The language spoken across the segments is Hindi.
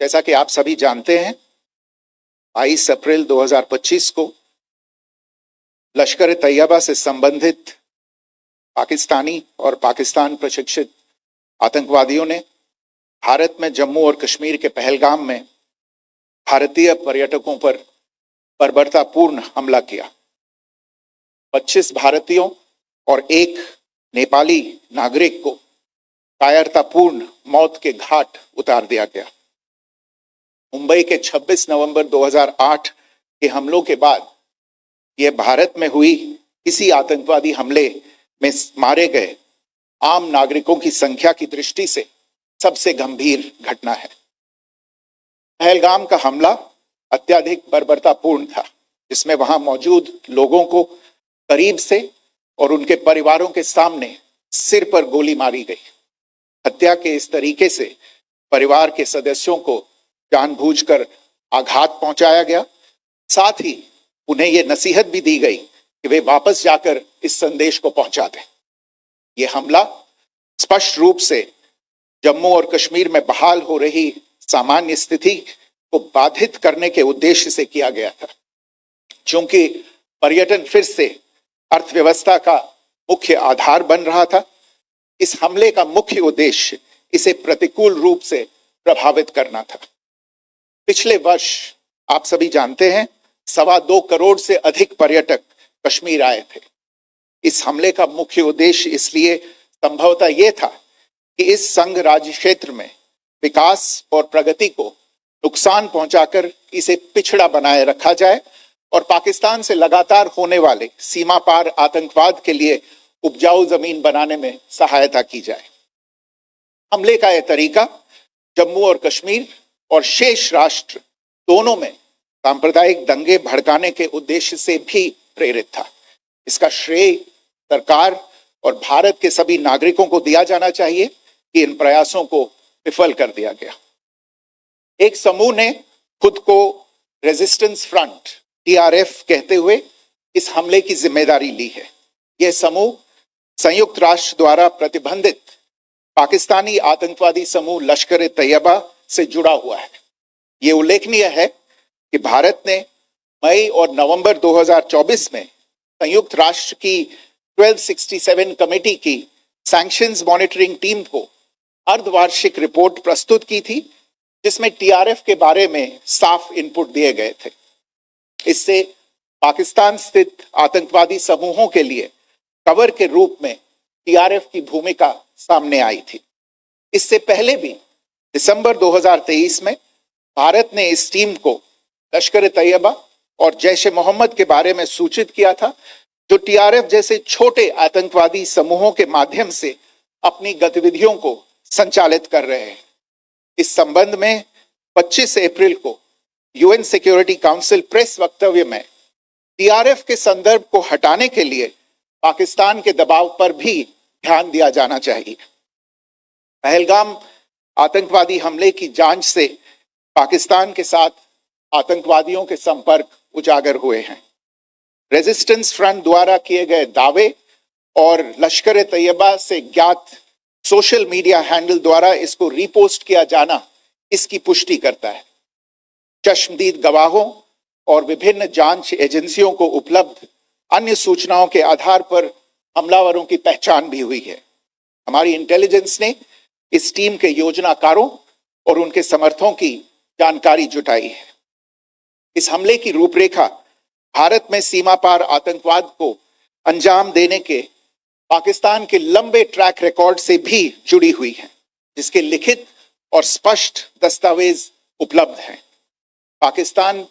जैसा कि आप सभी जानते हैं, 22 अप्रैल 2025 को लश्कर तैयबा से संबंधित पाकिस्तानी और पाकिस्तान प्रशिक्षित आतंकवादियों ने भारत में जम्मू और कश्मीर के पहलगाम में भारतीय पर्यटकों पर बर्बरतापूर्ण हमला किया। 25 भारतीयों और एक नेपाली नागरिक को कायरतापूर्ण मौत के घाट उतार दिया गया। मुंबई के 26 नवंबर 2008 के हमलों के बाद यह भारत में हुई किसी आतंकवादी हमले में मारे गए आम नागरिकों की संख्या की दृष्टि से सबसे गंभीर घटना है। पहलगाम का हमला अत्यधिक बर्बरतापूर्ण था, जिसमें वहां मौजूद लोगों को करीब से और उनके परिवारों के सामने सिर पर गोली मारी गई। हत्या के इस तरीके से परिवार के सदस्यों को जानबूझकर आघात पहुंचाया गया। साथ ही उन्हें यह नसीहत भी दी गई कि वे वापस जाकर इस संदेश को पहुंचा दें। यह हमला स्पष्ट रूप से जम्मू और कश्मीर में बहाल हो रही सामान्य स्थिति को बाधित करने के उद्देश्य से किया गया था। चूंकि पर्यटन फिर से अर्थव्यवस्था का मुख्य आधार बन रहा था, इस हमले का मुख्य उद्देश्य इसे प्रतिकूल रूप से प्रभावित करना था। पिछले वर्ष आप सभी जानते हैं 2.25 करोड़ से अधिक पर्यटक कश्मीर आए थे। इस हमले का मुख्य उद्देश्य इसलिए संभवतः यह था कि इस संघ राज्य क्षेत्र में विकास और प्रगति को नुकसान पहुंचाकर इसे पिछड़ा बनाए रखा जाए और पाकिस्तान से लगातार होने वाले सीमा पार आतंकवाद के लिए उपजाऊ जमीन बनाने में सहायता की जाए। हमले का यह तरीका जम्मू और कश्मीर और शेष राष्ट्र दोनों में सांप्रदायिक दंगे भड़काने के उद्देश्य से भी प्रेरित था। इसका श्रेय सरकार और भारत के सभी नागरिकों को दिया जाना चाहिए कि इन प्रयासों को विफल कर दिया गया। एक समूह ने खुद को रेजिस्टेंस फ्रंट टीआरएफ कहते हुए इस हमले की जिम्मेदारी ली है। यह समूह संयुक्त राष्ट्र द्वारा प्रतिबंधित पाकिस्तानी आतंकवादी समूह लश्कर तैयबा से जुड़ा हुआ है। यह उल्लेखनीय है कि भारत ने मई और नवंबर 2024 में संयुक्त राष्ट्र की 1267 कमेटी की सैंक्शंस मॉनिटरिंग टीम को अर्धवार्षिक रिपोर्ट प्रस्तुत की थी, जिसमें टीआरएफ के बारे में साफ इनपुट दिए गए थे। इससे पाकिस्तान स्थित आतंकवादी समूहों के लिए कवर के रूप में टीआरएफ की भूमिका सामने आई थी। इससे पहले भी दिसंबर 2023 में भारत ने इस टीम को लश्कर तैयबा और जैश ए मोहम्मद के बारे में सूचित किया था, जो टीआरएफ जैसे छोटे आतंकवादी समूहों के माध्यम से अपनी गतिविधियों को संचालित कर रहे हैं। इस संबंध में 25 अप्रैल को यूएन सिक्योरिटी काउंसिल प्रेस वक्तव्य में टीआरएफ के संदर्भ को हटाने के लिए पाकिस्तान के दबाव पर भी ध्यान दिया जाना चाहिए। पहलगाम आतंकवादी हमले की जांच से पाकिस्तान के साथ आतंकवादियों के संपर्क उजागर हुए हैं। रेजिस्टेंस फ्रंट द्वारा किए गए दावे और लश्कर तैयबा से ज्ञात सोशल मीडिया हैंडल द्वारा इसको रीपोस्ट किया जाना इसकी पुष्टि करता है। चश्मदीद गवाहों और विभिन्न जांच एजेंसियों को उपलब्ध अन्य सूचनाओं के आधार पर हमलावरों की पहचान भी हुई है। हमारी इंटेलिजेंस ने इस टीम के योजनाकारों और उनके समर्थकों की जानकारी जुटाई है। इस हमले की रूपरेखा भारत में सीमा पार आतंकवाद को अंजाम देने के पाकिस्तान के लंबे ट्रैक रिकॉर्ड से भी जुड़ी हुई है, जिसके लिखित और स्पष्ट दस्तावेज उपलब्ध हैं। पाकिस्तान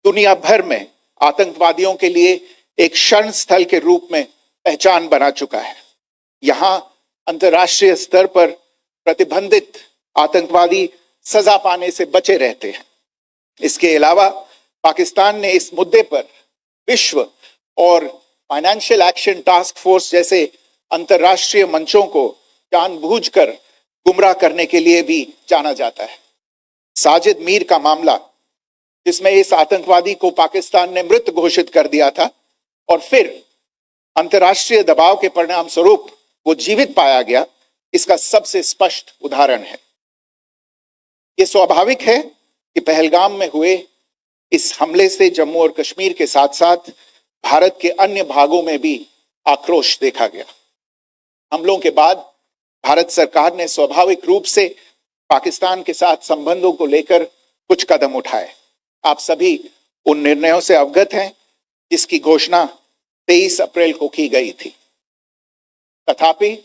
दुनिया भर में आतंकवादियों के लिए एक शरण स्थल के रूप में पहचान बना चुका है। यहाँ अंतर्राष्ट्रीय स्तर पर प्रतिबंधित आतंकवादी सजा पाने से बचे रहते हैं। इसके अलावा पाकिस्तान ने इस मुद्दे पर विश्व और फाइनेंशियल एक्शन टास्क फोर्स जैसे अंतर्राष्ट्रीय मंचों को जानबूझकर गुमराह करने के लिए भी जाना जाता है। साजिद मीर का मामला, जिसमें इस आतंकवादी को पाकिस्तान ने मृत घोषित कर दिया था और फिर अंतर्राष्ट्रीय दबाव के परिणाम स्वरूप वो जीवित पाया गया, इसका सबसे स्पष्ट उदाहरण है। ये स्वाभाविक है कि पहलगाम में हुए इस हमले से जम्मू और कश्मीर के साथ साथ भारत के अन्य भागों में भी आक्रोश देखा गया। हमलों के बाद भारत सरकार ने स्वाभाविक रूप से पाकिस्तान के साथ संबंधों को लेकर कुछ कदम उठाए। आप सभी उन निर्णयों से अवगत हैं जिसकी घोषणा 23 अप्रैल को की गई थी। तथापि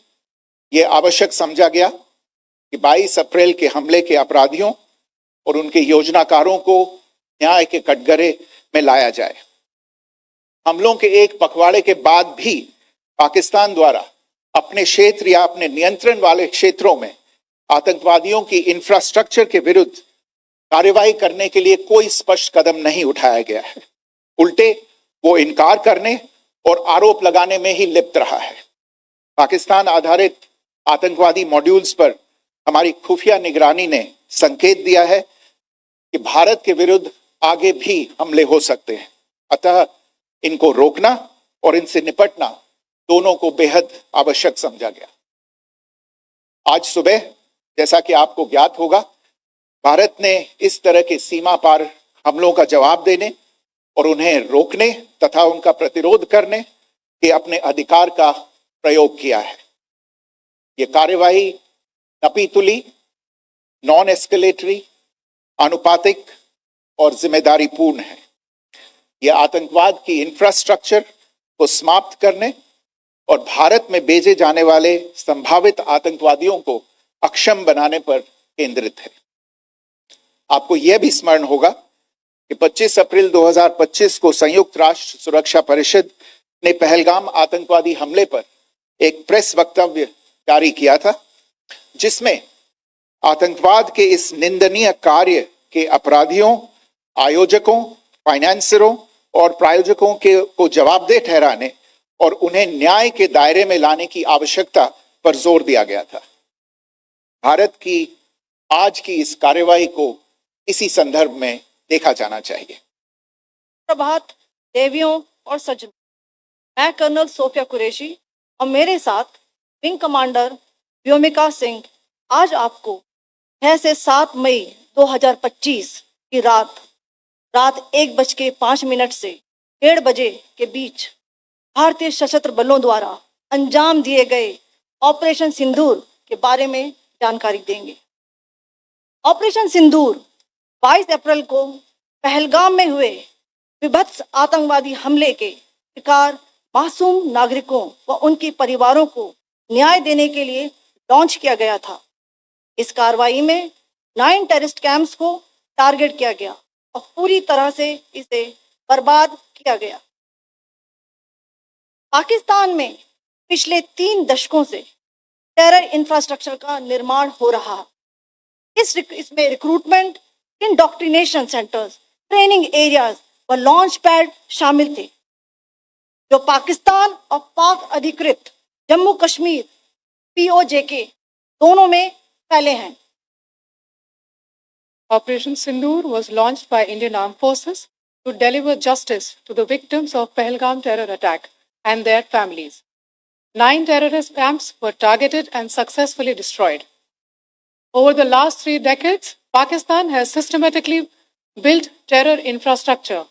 यह आवश्यक समझा गया कि 22 अप्रैल के हमले के अपराधियों और उनके योजनाकारों को न्याय के कटघरे में लाया जाए। हमलों के एक पखवाड़े के बाद भी पाकिस्तान द्वारा अपने क्षेत्र या अपने नियंत्रण वाले क्षेत्रों में आतंकवादियों की इंफ्रास्ट्रक्चर के विरुद्ध कार्रवाई करने के लिए कोई स्पष्ट कदम नहीं उठाया गया है। उल्टे वो इनकार करने और आरोप लगाने में ही लिप्त रहा है। पाकिस्तान आधारित आतंकवादी मॉड्यूल्स पर हमारी खुफिया निगरानी ने संकेत दिया है कि भारत के विरुद्ध आगे भी हमले हो सकते हैं। अतः इनको रोकना और इनसे निपटना दोनों को बेहद आवश्यक समझा गया। आज सुबह, जैसा कि आपको ज्ञात होगा, भारत ने इस तरह के सीमा पार हमलों का जवाब देने और उन्हें रोकने तथा उनका प्रतिरोध करने के अपने अधिकार का प्रयोग किया है। ये कार्यवाही नपीतुली, नॉन एस्केलेटरी, आनुपातिक और जिम्मेदारीपूर्ण है। यह आतंकवाद की इंफ्रास्ट्रक्चर को समाप्त करने और भारत में भेजे जाने वाले संभावित आतंकवादियों को अक्षम बनाने पर केंद्रित है। आपको यह भी स्मरण होगा कि 25 अप्रैल 2025 को संयुक्त राष्ट्र सुरक्षा परिषद ने पहलगाम आतंकवादी हमले पर एक प्रेस वक्तव्य जारी किया था, जिसमें आतंकवाद के इस निंदनीय कार्य के अपराधियों, आयोजकों, फाइनेंसरों और प्रायोजकों को जवाबदेह ठहराने और उन्हें न्याय के दायरे में लाने की आवश्यकता पर जोर दिया गया था। भारत की आज की इस कार्यवाही को इसी संदर्भ में देखा जाना चाहिए। प्रभात देवियों और सज्जनों, मैं कर्नल सोफिया कुरैशी और मेरे साथ विंग कमांडर व्योमिका सिंह आज आपको 6 से 7 मई 2025 की रात 1:05 से 1:30 बजे के बीच भारतीय सशस्त्र बलों द्वारा अंजाम दिए गए ऑपरेशन सिंदूर के बारे में जानकारी देंगे। ऑपरेशन सिंदूर 22 अप्रैल को पहलगाम में हुए विभत्स आतंकवादी हमले के शिकार मासूम नागरिकों व उनके परिवारों को न्याय देने के लिए लॉन्च किया गया था। इस कार्रवाई में 9 टेररिस्ट कैंप्स को टारगेट किया गया और पूरी तरह से इसे बर्बाद किया गया। पाकिस्तान में पिछले 3 दशकों से टेरर इंफ्रास्ट्रक्चर का निर्माण हो रहा है। इसमें recruitment, indoctrination centres, training areas व लॉन्च पैड शामिल थे, जो पाकिस्तान और पाक अधिकृत जम्मू कश्मीर POJK दोनों में फैले हैं। Operation Sindoor was launched by Indian Armed Forces to deliver justice to the victims of Pahalgam terror attack and their families. 9 terrorist camps were targeted and successfully destroyed. Over the last 3 decades, Pakistan has systematically built terror infrastructure.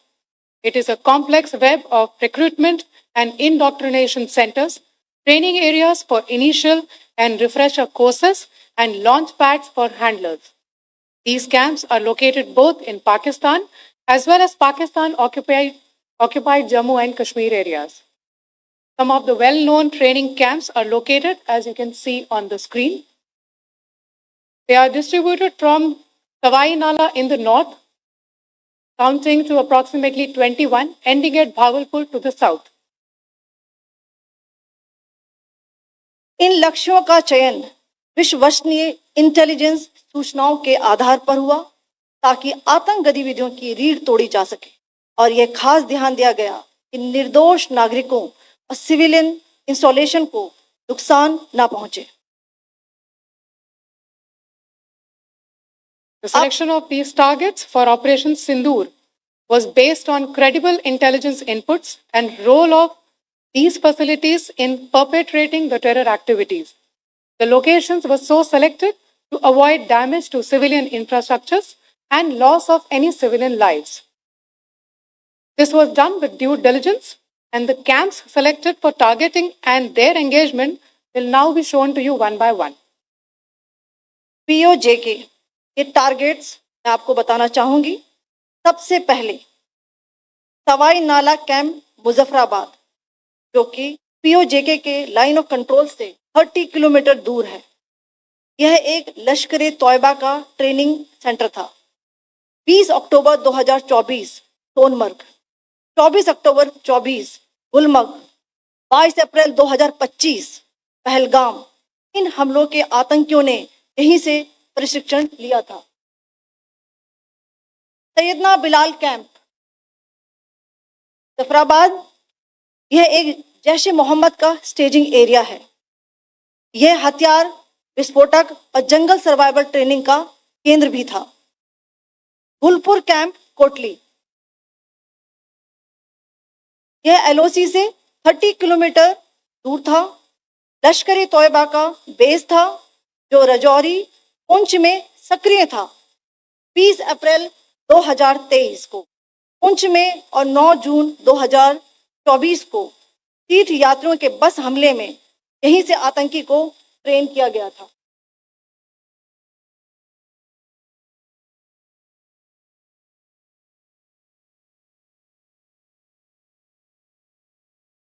It is a complex web of recruitment and indoctrination centers, training areas for initial and refresher courses, and launch pads for handlers. These camps are located both in Pakistan as well as Pakistan occupied Jammu and Kashmir areas. Some of the well-known training camps are located, as you can see on the screen. They are distributed from Sawai Nala in the north, counting to approximately 21, ending at Bhagalpur to the south. इन लक्ष्यों का चयन विश्वसनीय इंटेलिजेंस सूचनाओं के आधार पर हुआ, ताकि आतंक गतिविधियों की रीढ़ तोड़ी जा सके, और यह खास ध्यान दिया गया कि निर्दोष नागरिकों और सिविलियन इंस्टॉलेशन को नुकसान न पहुंचे। The selection of these targets for Operation Sindoor was based on credible intelligence inputs and role of these facilities in perpetrating the terror activities. The locations were so selected to avoid damage to civilian infrastructures and loss of any civilian lives. This was done with due diligence, and the camps selected for targeting and their engagement will now be shown to you one by one. PoJK ये टारगेट्स मैं आपको बताना चाहूंगी। सबसे पहले सवाई नाला कैंप मुजफ्फराबाद, जो कि पीओजेके के लाइन ऑफ कंट्रोल से 30 किलोमीटर दूर है। यह एक लश्कर तोयबा का ट्रेनिंग सेंटर था। 20 अक्टूबर 2024 सोनमर्ग, 24 अक्टूबर 24 गुलमर्ग, 22 अप्रैल 2025 पहलगाम, इन हमलों के आतंकियों ने यहीं से प्रशिक्षण लिया था। सैयदना बिलाल कैंप जफराबाद, यह एक जैश ए मोहम्मद का स्टेजिंग एरिया है। यह हथियार विस्फोटक और जंगल सर्वाइवल ट्रेनिंग का केंद्र भी था। गुलपुर कैंप कोटली, यह एलओसी से 30 किलोमीटर दूर था। लश्कर तोयबा का बेस था, जो रजौरी पुंछ में सक्रिय था। 20 अप्रैल 2023 को पुंछ में और 9 जून 2024 को तीर्थ यात्रियों के बस हमले में यहीं से आतंकी को ट्रेन किया गया था।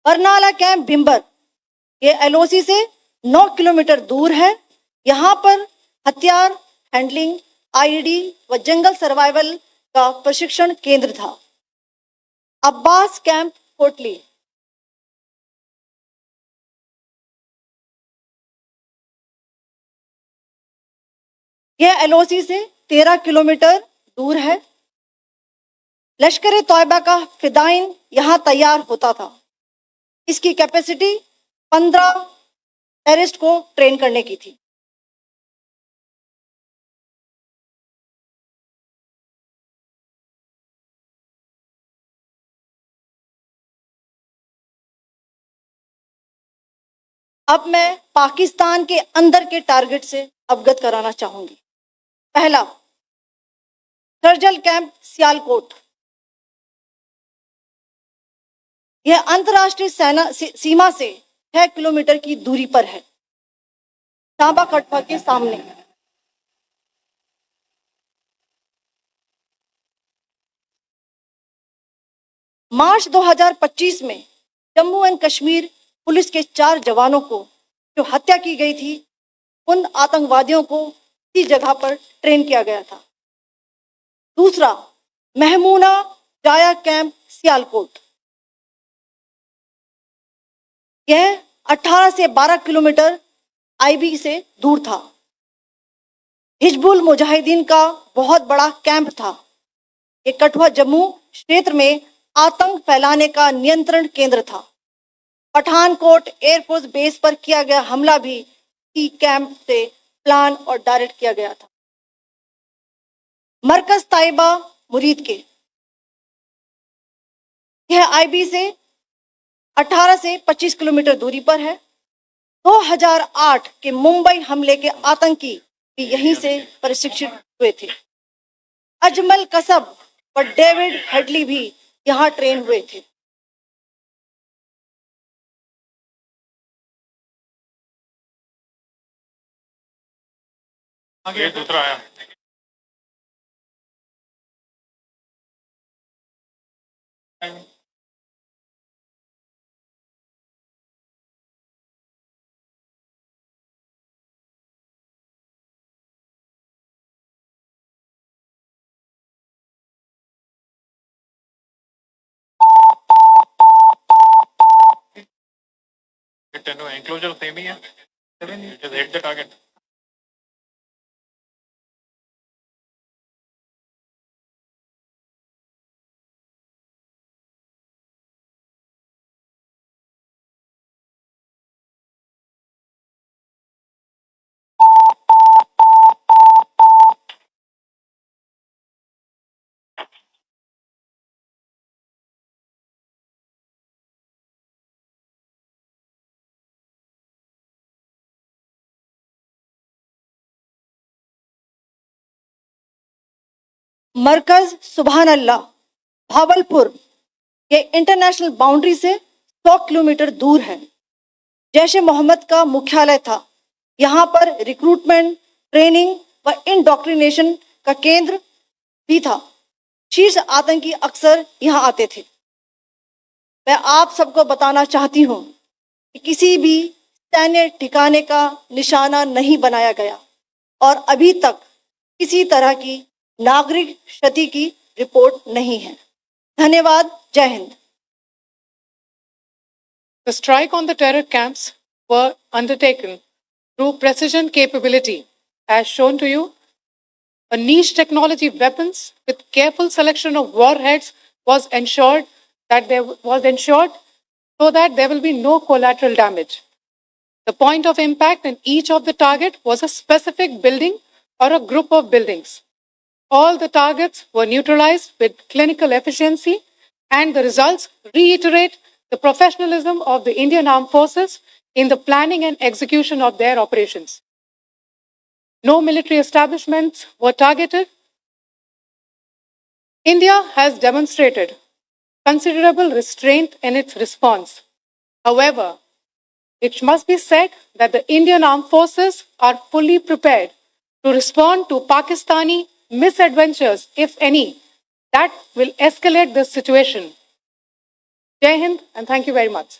बरनाला कैंप भिम्बर, ये एलओसी से 9 किलोमीटर दूर है। यहाँ पर हथियार हैंडलिंग, आईईडी व जंगल सर्वाइवल का प्रशिक्षण केंद्र था। अब्बास कैंप कोटली, यह एलओसी से 13 किलोमीटर दूर है। लश्कर तोयबा का फिदाइन यहाँ तैयार होता था। इसकी कैपेसिटी 15 टेररिस्ट को ट्रेन करने की थी। अब मैं पाकिस्तान के अंदर के टारगेट से अवगत कराना चाहूंगी। पहला, सर्जल कैंप सियालकोट, यह अंतर्राष्ट्रीय सीमा से 6 किलोमीटर की दूरी पर है, सांबा कटवा के सामने। मार्च 2025 में जम्मू एंड कश्मीर पुलिस के 4 जवानों को जो हत्या की गई थी, उन आतंकवादियों को इस जगह पर ट्रेन किया गया था। दूसरा, महमूना जाया कैंप सियालकोट, यह 18 से 12 किलोमीटर आईबी से दूर था। हिजबुल मुजाहिदीन का बहुत बड़ा कैंप था। ये कठुआ जम्मू क्षेत्र में आतंक फैलाने का नियंत्रण केंद्र था। पठानकोट एयरफोर्स बेस पर किया गया हमला भी इसी कैंप से प्लान और डायरेक्ट किया गया था। मरकज ताइबा मुरीद के, यह आईबी से 18 से 25 किलोमीटर दूरी पर है। 2008 के मुंबई हमले के आतंकी भी यहीं से प्रशिक्षित हुए थे। अजमल कसब और डेविड हेडली भी यहाँ ट्रेन हुए थे। आगे दूसरा आया। Enclosure same ही है, just hit the target. मरकज सुभान अल्लाह भावलपुर ये इंटरनेशनल बाउंड्री से 100 किलोमीटर दूर है। जैश ए मोहम्मद का मुख्यालय था। यहाँ पर रिक्रूटमेंट, ट्रेनिंग व इंडोक्ट्रिनेशन का केंद्र भी था। शीर्ष आतंकी अक्सर यहाँ आते थे। मैं आप सबको बताना चाहती हूँ कि किसी भी सैन्य ठिकाने का निशाना नहीं बनाया गया और अभी तक किसी तरह की नागरिक क्षति की रिपोर्ट नहीं है। धन्यवाद। जय Hind. The strike on the terror camps were undertaken through precision capability, as shown to you. A niche technology weapons with careful selection of warheads was ensured so that there will be no collateral damage. The point of impact in each of the target was a specific building or a group of buildings. All the targets were neutralized with clinical efficiency, and the results reiterate the professionalism of the Indian Armed Forces in the planning and execution of their operations. No military establishments were targeted. India has demonstrated considerable restraint in its response. However, it must be said that the Indian Armed Forces are fully prepared to respond to Pakistani misadventures, if any, that will escalate the situation. Jai Hind, and thank you very much.